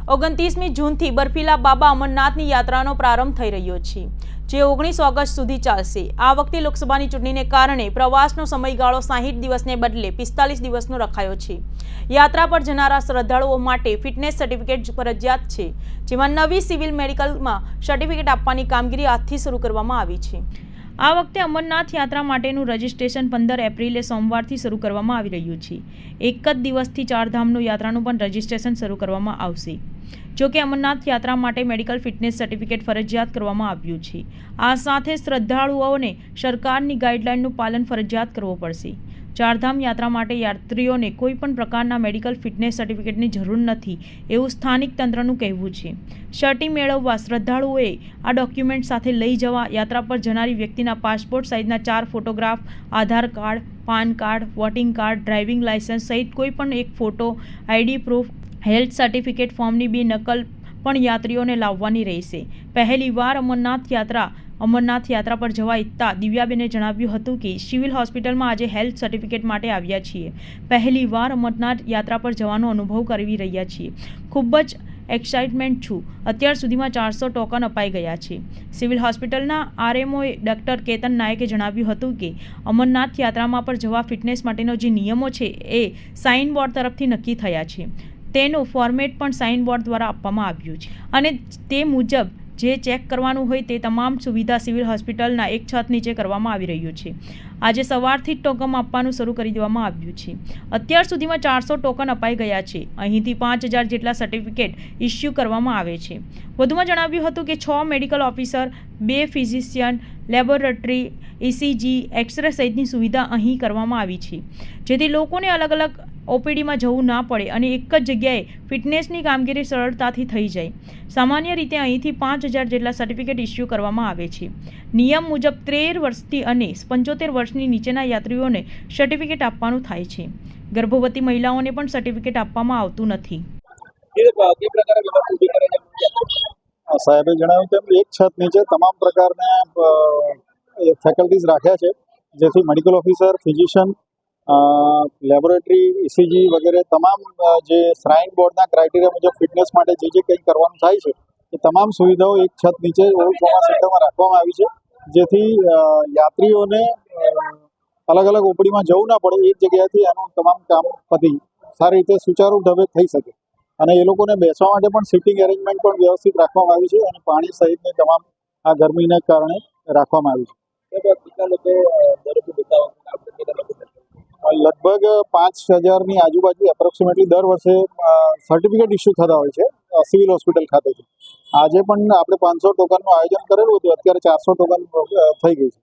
29મી જૂનથી બર્ફીલા બાબા અમરનાથની યાત્રાનો પ્રારંભ થઈ રહ્યો છે, જે 19 ઓગસ્ટ સુધી ચાલશે। આ વખતે લોકસભાની ચૂંટણીને કારણે પ્રવાસનો સમયગાળો 60 દિવસને બદલે 45 દિવસનો રખાયો છે। યાત્રા પર જનારા શ્રદ્ધાળુઓ માટે ફિટનેસ સર્ટિફિકેટ ફરજિયાત છે, જેમાં નવી સિવિલ મેડિકલમાં સર્ટિફિકેટ આપવાની કામગીરી આજથી શરૂ કરવામાં આવી છે। આ વખતે અમરનાથ યાત્રા માટેનું રજિસ્ટ્રેશન 15 એપ્રિલે સોમવારથી શરૂ કરવામાં આવી રહ્યું છે। એક જ દિવસથી ચારધામનું યાત્રાનું પણ રજિસ્ટ્રેશન શરૂ કરવામાં આવશે। જો કે અમરનાથ યાત્રા માટે મેડિકલ ફિટનેસ સર્ટિફિકેટ ફરજિયાત કરવામાં આવ્યું છે। આ સાથે શ્રદ્ધાળુઓને સરકારની ગાઈડલાઈનનું પાલન ફરજિયાત કરવું પડશે। ચારધામ યાત્રા માટે યાત્રીઓને કોઈપણ પ્રકારના મેડિકલ ફિટનેસ સર્ટિફિકેટની જરૂર નથી, એવું સ્થાનિક તંત્રનું કહેવું છે। સર્ટિ મેળવવા શ્રદ્ધાળુઓએ આ ડોક્યુમેન્ટ સાથે લઈ જવા યાત્રા પર જનારી વ્યક્તિના પાસપોર્ટ સાઇઝના 4 photograph, Aadhaar card, PAN card, voting card, driving licence સહિત કોઈપણ એક photo, ID proof, health certificate ફોર્મની 2 નકલ પણ યાત્રીઓને લાવવાની રહેશે। પહેલીવાર અમરનાથ યાત્રા પર જવા ઈચ્છતા દિવ્યાબેને જણાવ્યું હતું કે સિવિલ હોસ્પિટલમાં આજે હેલ્થ સર્ટિફિકેટ માટે આવ્યા છીએ। પહેલીવાર અમરનાથ યાત્રા પર જવાનો અનુભવ કરી રહ્યા છીએ। ખૂબ જ એક્સાઇટમેન્ટ છું। અત્યાર સુધીમાં 400 ટોકન અપાઈ ગયા છે। સિવિલ હોસ્પિટલના આરએમઓએ ડૉક્ટર કેતન નાયકે જણાવ્યું હતું કે અમરનાથ યાત્રામાં પર જવા ફિટનેસ માટેનો જે નિયમો છે એ સાઇન બોર્ડ તરફથી નક્કી થયા છે। તેનું ફોર્મેટ પણ સાઇન બોર્ડ દ્વારા આપવામાં આવ્યું છે અને તે મુજબ જે ચેક કરવાનું હોય તે તમામ સુવિધા સિવિલ હોસ્પિટલના એક છત નીચે કરવામાં આવી રહ્યું છે। આજે સવારથી જ ટોકન આપવાનું શરૂ કરી દેવામાં આવ્યું છે। અત્યાર સુધીમાં 400 ટોકન અપાઈ ગયા છે। અહીંથી 5000 જેટલા સર્ટિફિકેટ ઇસ્યુ કરવામાં આવે છે। વધુમાં જણાવ્યું હતું કે 6 medical officer, 2 physician, laboratory, ECG, X-ray સહિતની સુવિધા અહીં કરવામાં આવી છે, જેથી લોકોને અલગ અલગ ઓપીડીમાં જવું ના પડે અને એક જ જગ્યાએ ફિટનેસની કામગીરી સરળતાથી થઈ જાય। સામાન્ય રીતે અહીંથી 5000 જેટલા સર્ટિફિકેટ ઇસ્યુ કરવામાં આવે છે। નિયમ મુજબ 13 વર્ષથી અને 75 વર્ષની નીચેના યાત્રીઓને સર્ટિફિકેટ આપવાનું થાય છે। ગર્ભવતી મહિલાઓને પણ સર્ટિફિકેટ આપવામાં આવતું નથી। સાહેબે જણાવ્યું તેમ એક છત નીચે તમામ પ્રકારના ફેકલ્ટીઝ રાખ્યા છે, જેથી medical officer, physician, laboratory, ECG વગેરે તમામ જે શ્રાઇન બોર્ડના ક્રાઇટેરિયા મુજબ ફિટનેસ માટે જે કંઈ કરવાનું થાય છે એ તમામ સુવિધાઓ એક છત નીચે ઓલ્ડ ટ્રોમા સેન્ટરમાં રાખવામાં આવી છે, જેથી યાત્રીઓને અલગ અલગ ઓપીડીમાં જવું ના પડે। એક જગ્યાએથી એનું તમામ કામ પતી સારી રીતે સુચારુ ઢબે થઈ શકે અને એ લોકોને બેસવા માટે પણ સિટિંગ એરેન્જમેન્ટ પણ વ્યવસ્થિત રાખવામાં આવી છે અને પાણી સહિતની તમામ આ ગરમીને કારણે રાખવામાં આવી છે। લગભગ 5000ની આજુબાજુ એપ્રોક્સિમેટલી દર વર્ષે સર્ટિફિકેટ ઇસ્યુ થતા હોય છે સિવિલ હોસ્પિટલ ખાતેથી। આજે પણ આપણે 500 ટોકનનું આયોજન કરેલું હતું, અત્યારે 400 ટોકન થઈ ગઈ છે।